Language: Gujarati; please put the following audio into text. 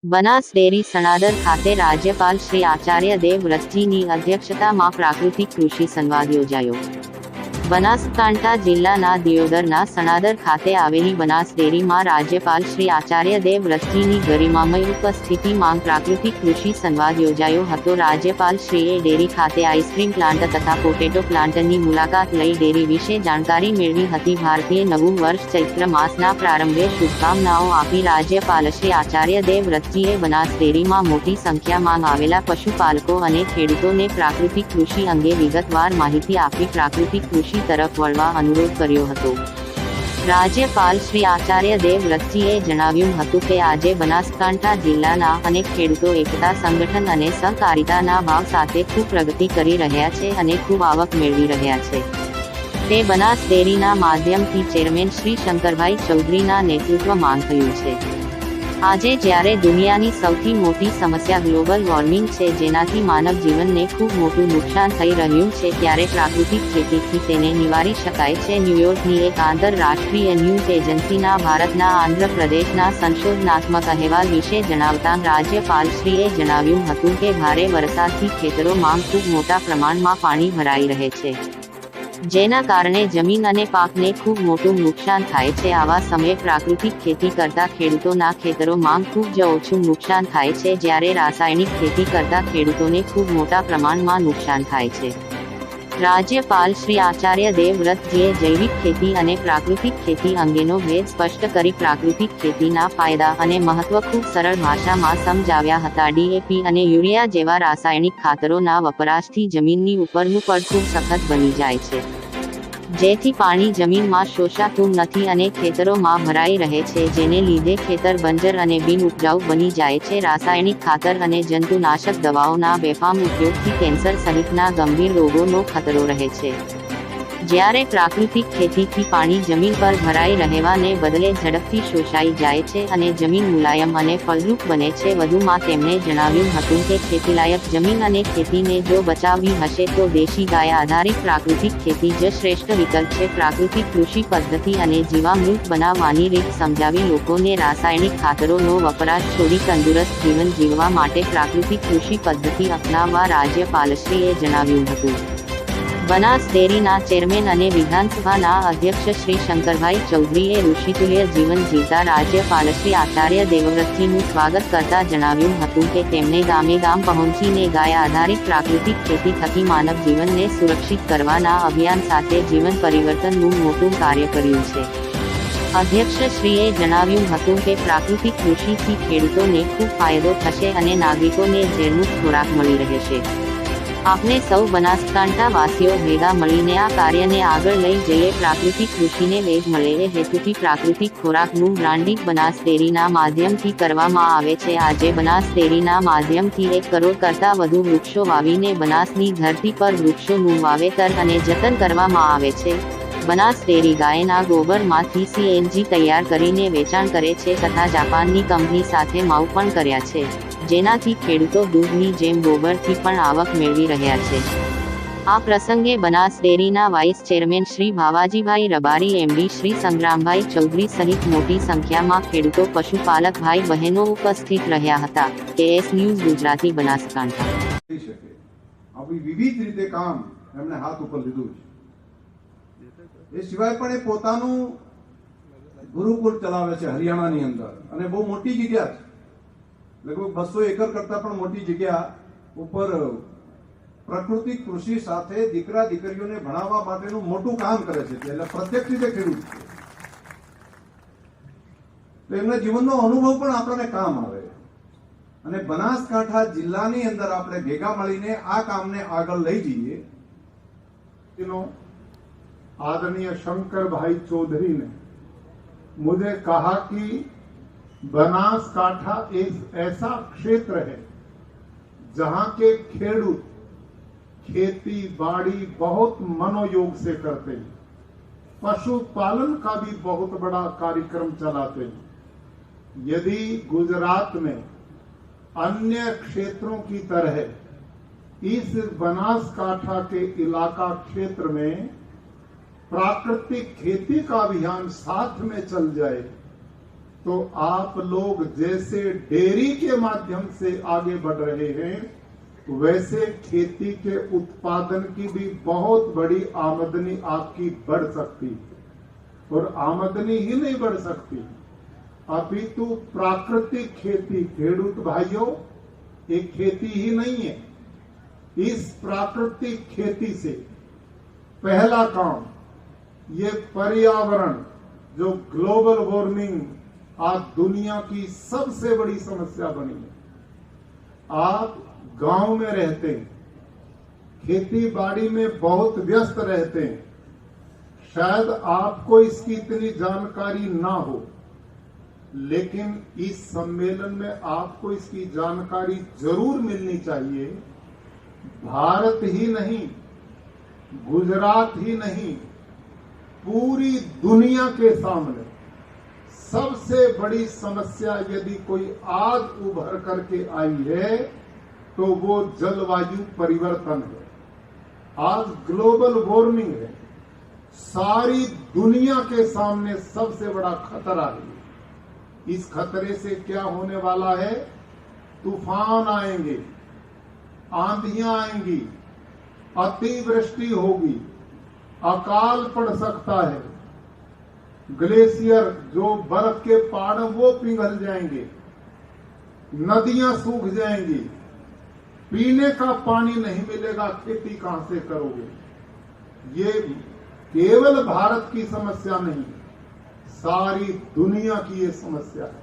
બનાસ ડેરી સણાદર ખાતે રાજ્યપાલ શ્રી આચાર્ય દેવવ્રતજીની અધ્યક્ષતામાં પ્રાકૃતિક કૃષિ સંવાદ યોજાયો। બનાસકાંઠા જિલ્લાના દિયોદરના સણાદર ખાતે આવેલી બનાસ ડેરીમાં રાજ્યપાલ શ્રી આચાર્ય દેવવ્રતજીની ગરિમામય ઉપસ્થિતિમાં પ્રાકૃતિક કૃષિ સંવાદ યોજાયો હતો। રાજ્યપાલ શ્રીએ ડેરી ખાતે આઈસ્ક્રીમ પ્લાન્ટ તથા પોટેટો પ્લાન્ટની મુલાકાત લઈ ડેરી વિશે જાણકારી મેળવી હતી। ભારતીય નવું વર્ષ ચૈત્ર માસના પ્રારંભે શુભકામનાઓ આપી રાજ્યપાલ શ્રી આચાર્ય દેવવ્રતજીએ બનાસ ડેરીમાં મોટી સંખ્યામાં આવેલા પશુપાલકો અને ખેડૂતોને પ્રાકૃતિક કૃષિ અંગે વિગતવાર માહિતી આપી પ્રાકૃતિક કૃષિ તરફ વળવા અનુરોધ કર્યો હતો। રાજ્યપાલ શ્રી આચાર્ય દેવવ્રતજીએ જણાવ્યું હતું કે આજે બનાસકાંઠા જિલ્લાના અનેક ખેડૂતો એકતા સંગઠન અને સહકારિતાના ભાવ સાથે ખૂબ પ્રગતિ કરી રહ્યા છે અને ખૂબ આવક મેળવી રહ્યા છે। તે બનાસ ડેરીના માધ્યમથી ચેરમેન શ્રી શંકરભાઈ ચૌધરીના નેતૃત્વમાં થયું છે। આજે જ્યારે દુનિયાની સૌથી મોટી સમસ્યા ગ્લોબલ વોર્મિંગ છે, જેનાથી માનવ જીવનને ખૂબ મોટું નુકસાન થઈ રહ્યું છે, ત્યારે પ્રાકૃતિક ખેતીથી તેને નિવારી શકાય છે। ન્યૂયોર્કની એક આંતરરાષ્ટ્રીય ન્યૂઝ એજન્સીના ભારતના આંધ્રપ્રદેશના સંશોધનાત્મક અહેવાલ વિશે જણાવતા રાજ્યપાલશ્રીએ જણાવ્યું હતું કે ભારે વરસાદથી ખેતરોમાં ખૂબ મોટા પ્રમાણમાં પાણી ભરાઈ રહે છે, જેના કારણે જમીન અને પાકને ખૂબ મોટું નુકસાન થાય છે। આવા સમયે પ્રાકૃતિક ખેતી કરતા ખેડૂતોના ખેતરોમાં ખૂબ જ ઓછું નુકસાન થાય છે, જ્યારે રાસાયણિક ખેતી કરતા ખેડૂતોને ખૂબ મોટા પ્રમાણમાં નુકસાન થાય છે। રાજ્યપાલ શ્રી આચાર્ય દેવવ્રતજીએ જૈવિક ખેતી અને પ્રાકૃતિક ખેતી અંગેનો ભેદ સ્પષ્ટ કરી પ્રાકૃતિક ખેતીના ફાયદા અને મહત્વ ખૂબ સરળ ભાષામાં સમજાવ્યા હતા। ડીએપી અને યુરિયા જેવા રાસાયણિક ખાતરોના વપરાશથી જમીનની ઉપરનું પડ ખૂબ સખત બની જાય છે, જેથી પાણી જમીનમાં શોષાતું નથી અને ખેતરોમાં ભરાઈ રહે છે, જેને લીધે ખેતર બંજર અને બિન ઉપજાઉ બની જાય છે। રાસાયણિક ખાતર અને જંતુનાશક દવાઓના બેફામ ઉપયોગથી કેન્સર સહિતના ગંભીર રોગોનો ખતરો રહે છે, જ્યારે પ્રાકૃતિક ખેતીથી પાણી જમીન પર ભરાઈ રહેવાને બદલે ઝડપથી શોષાઈ જાય છે અને જમીન મુલાયમ અને ફળદ્રુપ બને છે। વધુમાં તેમણે જણાવ્યું હતું કે ખેતીલાયક જમીન અને ખેતીને જો બચાવવી હશે તો દેશી ગાય આધારિત પ્રાકૃતિક ખેતી જ શ્રેષ્ઠ વિકલ્પ છે। પ્રાકૃતિક કૃષિ પદ્ધતિ અને જીવામૃત બનાવવાની રીત સમજાવી લોકોને રાસાયણિક ખાતરોનો વપરાશ છોડી તંદુરસ્ત જીવન જીવવા માટે પ્રાકૃતિક કૃષિ પદ્ધતિ અપનાવવા રાજ્યપાલશ્રીએ જણાવ્યું હતું। બનાસ ડેરીના ચેરમેન અને વિધાનસભાના અધ્યક્ષ શ્રી શંકરભાઈ ચૌધરીએ ઋષિતુલ્ય જીવન જીવતા રાજ્યપાલ શ્રી આચાર્ય દેવવ્રતજીનું સ્વાગત કરતા જણાવ્યું હતું કે તેમણે ગામે ગામ પહોંચીને ગાય આધારિત પ્રાકૃતિક ખેતી થકી માનવ જીવનને સુરક્ષિત કરવાના અભિયાન સાથે જીવન પરિવર્તનનું મોટું કાર્ય કર્યું છે। અધ્યક્ષશ્રીએ જણાવ્યું હતું કે પ્રાકૃતિક કૃષિથી ખેડૂતોને ખૂબ ફાયદો થશે અને નાગરિકોને ઝેરમુક્ત ખોરાક મળી રહેશે। આપણે સૌ બનાસકાંઠા વાસીઓ ભેગા મળીને આ કાર્યને આગળ લઈ જઈએ, પ્રાકૃતિક કૃષિને વેગ મળે એ હેતુથી પ્રાકૃતિક ખોરાકનું બ્રાન્ડિંગ બનાસ ડેરીના માધ્યમથી કરવામાં આવે છે। આજે બનાસ ડેરીના માધ્યમથી 1 કરોડ કરતાં વધુ વૃક્ષો વાવીને બનાસની ધરતી પર વૃક્ષોનું વાવેતર અને જતન કરવામાં આવે છે। બનાસ ડેરી ગાયના ગોબરમાંથી સીએનજી તૈયાર કરીને વેચાણ કરે છે તથા જાપાનની કંપની સાથે માવ પણ કર્યા છે, જેનાથી ખેડૂતો દૂધની જેમ ગોબરથી પણ આવક મેળવી રહ્યા છે। આ પ્રસંગે બનાસ ડેરીના vice chairman Shri Bhavajibhai Rabari, MD Shri Sangrambhai Chaudhary સહિત મોટી સંખ્યામાં ખેડૂતો, પશુપાલક ભાઈ બહેનો ઉપસ્થિત રહ્યા હતા। KS news Gujarati, Banaskantha. આવી વિવિધ રીતે કામ એમણે હાથ ઉપર લીધું છે। એ સિવાય પણ એ પોતાનું ગુરુકુળ ચલાવે છે હરિયાણાની અંદર, અને બહુ મોટી જગ્યા છે, લગભગ 200 એકર કરતા પણ મોટી જગ્યા ઉપર પ્રાકૃતિક કૃષિ સાથે દીકરા દીકરીઓને ભણાવવા માટેનું મોટું કામ કરે છે। એટલે પ્રત્યક્ષ રીતે ખેડૂત છે, તો એમના જીવનનો અનુભવ પણ આપણને કામ આવે, અને બનાસકાંઠા જિલ્લાની અંદર આપણે ભેગા મળીને આ કામને આગળ લઈ જઈએ। आदरणीय शंकर भाई चौधरी ने मुझे कहा कि बनासकांठा एक ऐसा क्षेत्र है जहां के खेडूत खेती बाड़ी बहुत मनोयोग से करते हैं, पशुपालन का भी बहुत बड़ा कार्यक्रम चलाते हैं। यदि गुजरात में अन्य क्षेत्रों की तरह इस बनासकांठा के इलाका क्षेत्र में प्राकृतिक खेती का अभियान साथ में चल जाए तो आप लोग जैसे डेयरी के माध्यम से आगे बढ़ रहे हैं, वैसे खेती के उत्पादन की भी बहुत बड़ी आमदनी आपकी बढ़ सकती है। और आमदनी ही नहीं बढ़ सकती, अपितु प्राकृतिक खेती, खेडूत भाइयों, एक खेती ही नहीं है। इस प्राकृतिक खेती से पहला काम, ये पर्यावरण जो ग्लोबल वार्मिंग आज दुनिया की सबसे बड़ी समस्या बनी है। आप गांव में रहते हैं, खेती बाड़ी में बहुत व्यस्त रहते हैं, शायद आपको इसकी इतनी जानकारी ना हो, लेकिन इस सम्मेलन में आपको इसकी जानकारी जरूर मिलनी चाहिए। भारत ही नहीं, गुजरात ही नहीं, पूरी दुनिया के सामने सबसे बड़ी समस्या यदि कोई आज उभर करके आई है तो वो जलवायु परिवर्तन है। आज ग्लोबल वार्मिंग है, सारी दुनिया के सामने सबसे बड़ा खतरा है। इस खतरे से क्या होने वाला है? तूफान आएंगे, आंधियां आएंगी, अतिवृष्टि होगी, अकाल पड़ सकता है, ग्लेशियर जो बर्फ के पहाड़ वो पिघल जाएंगे, नदियां सूख जाएंगी, पीने का पानी नहीं मिलेगा, खेती कहां से करोगे? ये केवल भारत की समस्या नहीं, सारी दुनिया की ये समस्या है।